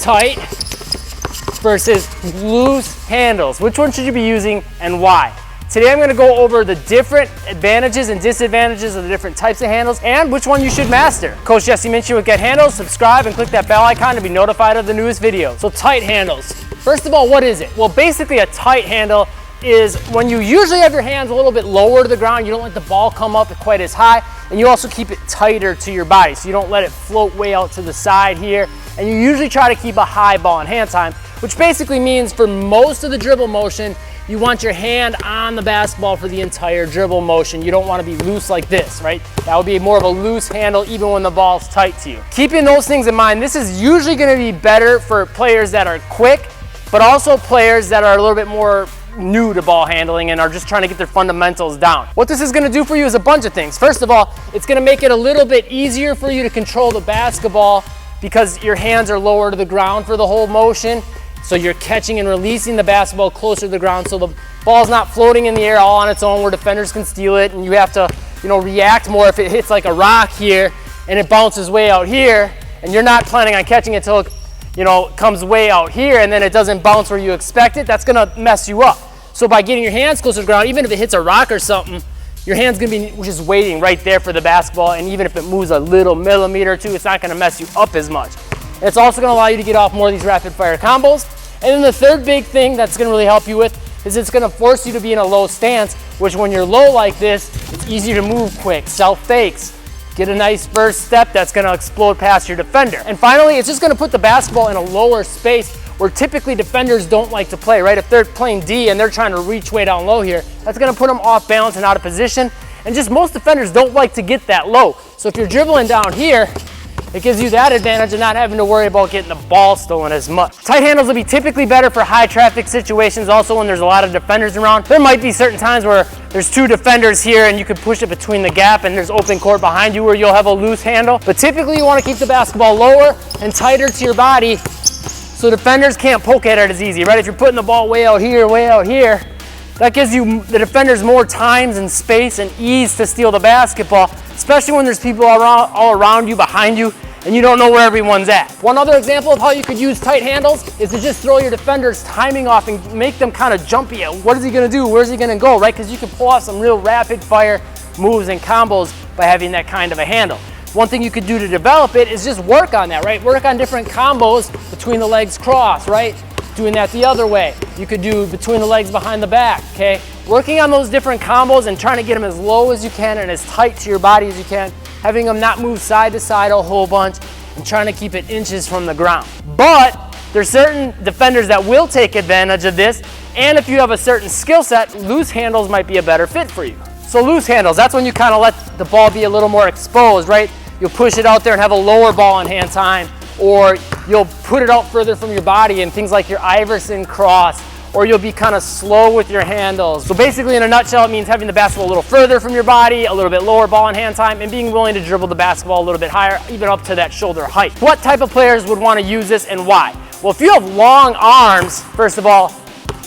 tight versus loose handles. Which one should you be using and why? Today I'm gonna go over the different advantages and disadvantages of the different types of handles and which one you should master. Coach Jesse Minchin with Get Handles. Subscribe and click that bell icon to be notified of the newest video. So tight handles. First of all, what is it? Well, basically a tight handle is when you usually have your hands a little bit lower to the ground, you don't let the ball come up quite as high, and you also keep it tighter to your body, so you don't let it float way out to the side here, and you usually try to keep a high ball and hand time, which basically means for most of the dribble motion, you want your hand on the basketball for the entire dribble motion. You don't want to be loose like this, right? That would be more of a loose handle even when the ball's tight to you. Keeping those things in mind, this is usually going to be better for players that are quick, but also players that are a little bit more new to ball handling and are just trying to get their fundamentals down. What this is going to do for you is a bunch of things. First of all, it's going to make it a little bit easier for you to control the basketball because your hands are lower to the ground for the whole motion. So you're catching and releasing the basketball closer to the ground, so the ball's not floating in the air all on its own where defenders can steal it, and you have to, react more if it hits like a rock here and it bounces way out here, and you're not planning on catching it till it comes way out here and then it doesn't bounce where you expect it. That's gonna mess you up. So by getting your hands closer to the ground, even if it hits a rock or something, your hand's gonna be just waiting right there for the basketball, and even if it moves a little millimeter or two, it's not gonna mess you up as much. It's also gonna allow you to get off more of these rapid fire combos. And then the third big thing that's gonna really help you with is it's gonna force you to be in a low stance, which when you're low like this, it's easier to move quick, self fakes, get a nice first step that's gonna explode past your defender. And finally, it's just gonna put the basketball in a lower space where typically defenders don't like to play, right? If they're playing D and they're trying to reach way down low here, that's gonna put them off balance and out of position. And just most defenders don't like to get that low. So if you're dribbling down here, it gives you that advantage of not having to worry about getting the ball stolen as much. Tight handles will be typically better for high traffic situations, also when there's a lot of defenders around. There might be certain times where there's two defenders here and you can push it between the gap and there's open court behind you where you'll have a loose handle. But typically you want to keep the basketball lower and tighter to your body so defenders can't poke at it as easy, right? If you're putting the ball way out here, that gives you the defenders more times and space and ease to steal the basketball, especially when there's people all around you, behind you, and you don't know where everyone's at. One other example of how you could use tight handles is to just throw your defender's timing off and make them kind of jumpy at what is he gonna do, where's he gonna go, right? Because you can pull off some real rapid fire moves and combos by having that kind of a handle. One thing you could do to develop it is just work on that, right? Work on different combos between the legs cross, right? Doing that the other way. You could do between the legs behind the back, okay? Working on those different combos and trying to get them as low as you can and as tight to your body as you can, having them not move side to side a whole bunch and trying to keep it inches from the ground. But there's certain defenders that will take advantage of this, and if you have a certain skill set, loose handles might be a better fit for you. So loose handles, that's when you kind of let the ball be a little more exposed, right? You'll push it out there and have a lower ball in hand time, or you'll put it out further from your body in things like your Iverson cross, or you'll be kind of slow with your handles. So basically, in a nutshell, it means having the basketball a little further from your body, a little bit lower ball in hand time, and being willing to dribble the basketball a little bit higher, even up to that shoulder height. What type of players would want to use this and why? Well, if you have long arms, first of all,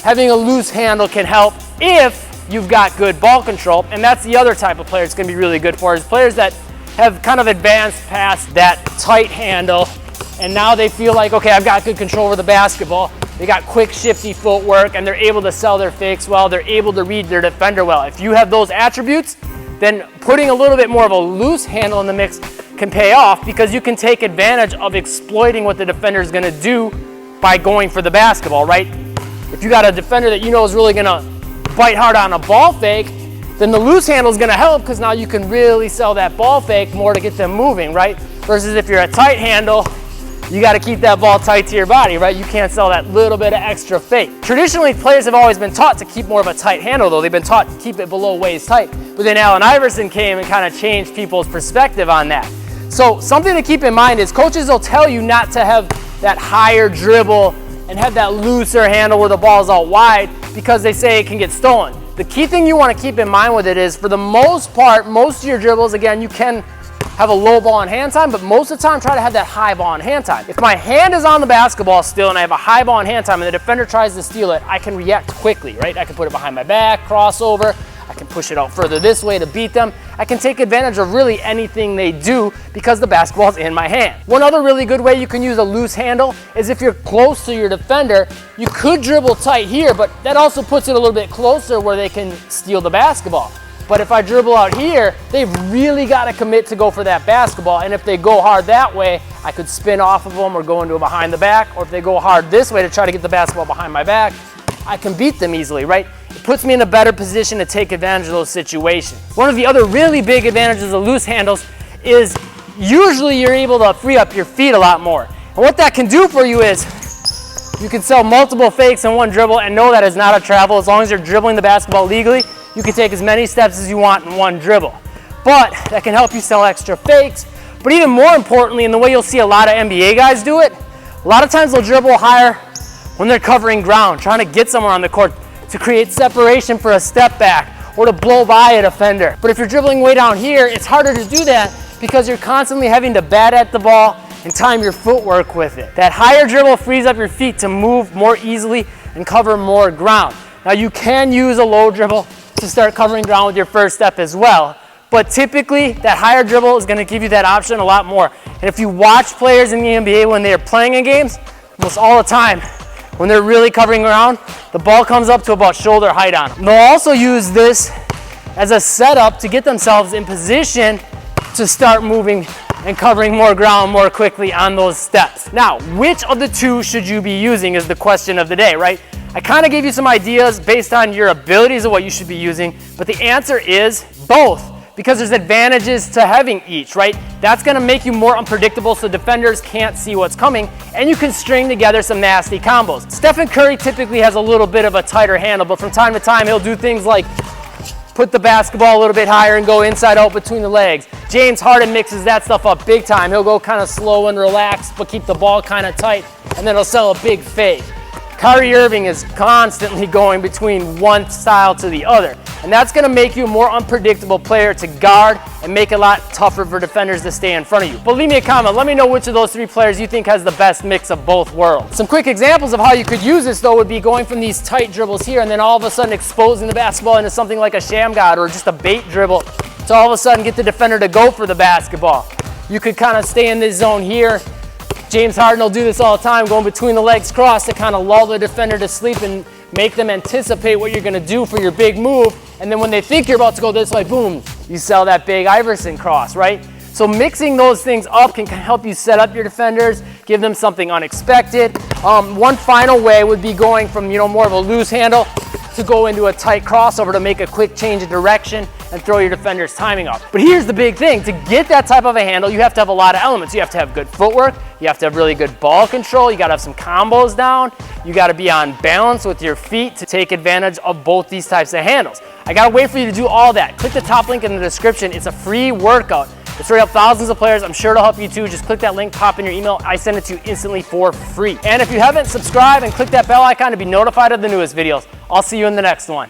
having a loose handle can help if you've got good ball control, and that's the other type of player it's going to be really good for, is players that have kind of advanced past that tight handle, and now they feel like, okay, I've got good control over the basketball. They got quick, shifty footwork, and they're able to sell their fakes well. They're able to read their defender well. If you have those attributes, then putting a little bit more of a loose handle in the mix can pay off because you can take advantage of exploiting what the defender is going to do by going for the basketball, right? If you got a defender that you know is really going to bite hard on a ball fake, then the loose handle is going to help because now you can really sell that ball fake more to get them moving, right? Versus if you're a tight handle, you got to keep that ball tight to your body, right? You can't sell that little bit of extra fake. Traditionally, players have always been taught to keep more of a tight handle, though. They've been taught to keep it below waist height. But then Allen Iverson came and kind of changed people's perspective on that. So something to keep in mind is coaches will tell you not to have that higher dribble and have that looser handle where the ball's out wide because they say it can get stolen. The key thing you want to keep in mind with it is, for the most part, most of your dribbles, again, you can have a low ball in hand time, but most of the time try to have that high ball in hand time. If my hand is on the basketball still and I have a high ball in hand time and the defender tries to steal it, I can react quickly, right? I can put it behind my back, crossover, I can push it out further this way to beat them. I can take advantage of really anything they do because the basketball's in my hand. One other really good way you can use a loose handle is if you're close to your defender, you could dribble tight here, but that also puts it a little bit closer where they can steal the basketball. But if I dribble out here, they've really got to commit to go for that basketball. And if they go hard that way, I could spin off of them or go into a behind the back. Or if they go hard this way to try to get the basketball behind my back, I can beat them easily, right? It puts me in a better position to take advantage of those situations. One of the other really big advantages of loose handles is usually you're able to free up your feet a lot more. And what that can do for you is you can sell multiple fakes in one dribble and know that is not a travel. As long as you're dribbling the basketball legally, you can take as many steps as you want in one dribble. But that can help you sell extra fakes. But even more importantly, and the way you'll see a lot of NBA guys do it, a lot of times they'll dribble higher when they're covering ground, trying to get somewhere on the court to create separation for a step back or to blow by a defender. But if you're dribbling way down here, it's harder to do that because you're constantly having to bat at the ball and time your footwork with it. That higher dribble frees up your feet to move more easily and cover more ground. Now you can use a low dribble to start covering ground with your first step as well. But typically, that higher dribble is going to give you that option a lot more. And if you watch players in the NBA when they're playing in games, almost all the time, when they're really covering ground, the ball comes up to about shoulder height on them. And they'll also use this as a setup to get themselves in position to start moving and covering more ground more quickly on those steps. Now, which of the two should you be using is the question of the day, right? I kind of gave you some ideas based on your abilities of what you should be using, but the answer is both, because there's advantages to having each, right? That's gonna make you more unpredictable so defenders can't see what's coming, and you can string together some nasty combos. Stephen Curry typically has a little bit of a tighter handle, but from time to time he'll do things like put the basketball a little bit higher and go inside out between the legs. James Harden mixes that stuff up big time. He'll go kind of slow and relaxed, but keep the ball kind of tight, and then he'll sell a big fake. Kyrie Irving is constantly going between one style to the other. And that's going to make you a more unpredictable player to guard and make it a lot tougher for defenders to stay in front of you. But leave me a comment. Let me know which of those three players you think has the best mix of both worlds. Some quick examples of how you could use this, though, would be going from these tight dribbles here and then all of a sudden exposing the basketball into something like a sham god or just a bait dribble to all of a sudden get the defender to go for the basketball. You could kind of stay in this zone here. James Harden will do this all the time, going between the legs cross to kind of lull the defender to sleep and make them anticipate what you're going to do for your big move. And then when they think you're about to go this way, boom, you sell that big Iverson cross, right? So mixing those things up can help you set up your defenders, give them something unexpected. One final way would be going from more of a loose handle to go into a tight crossover to make a quick change of direction and throw your defender's timing off. But here's the big thing. To get that type of a handle, you have to have a lot of elements. You have to have good footwork. You have to have really good ball control. You got to have some combos down. You got to be on balance with your feet to take advantage of both these types of handles. I got to wait for you to do all that. Click the top link in the description. It's a free workout. It's already helped thousands of players. I'm sure it'll help you too. Just click that link, pop in your email. I send it to you instantly for free. And if you haven't, subscribe and click that bell icon to be notified of the newest videos. I'll see you in the next one.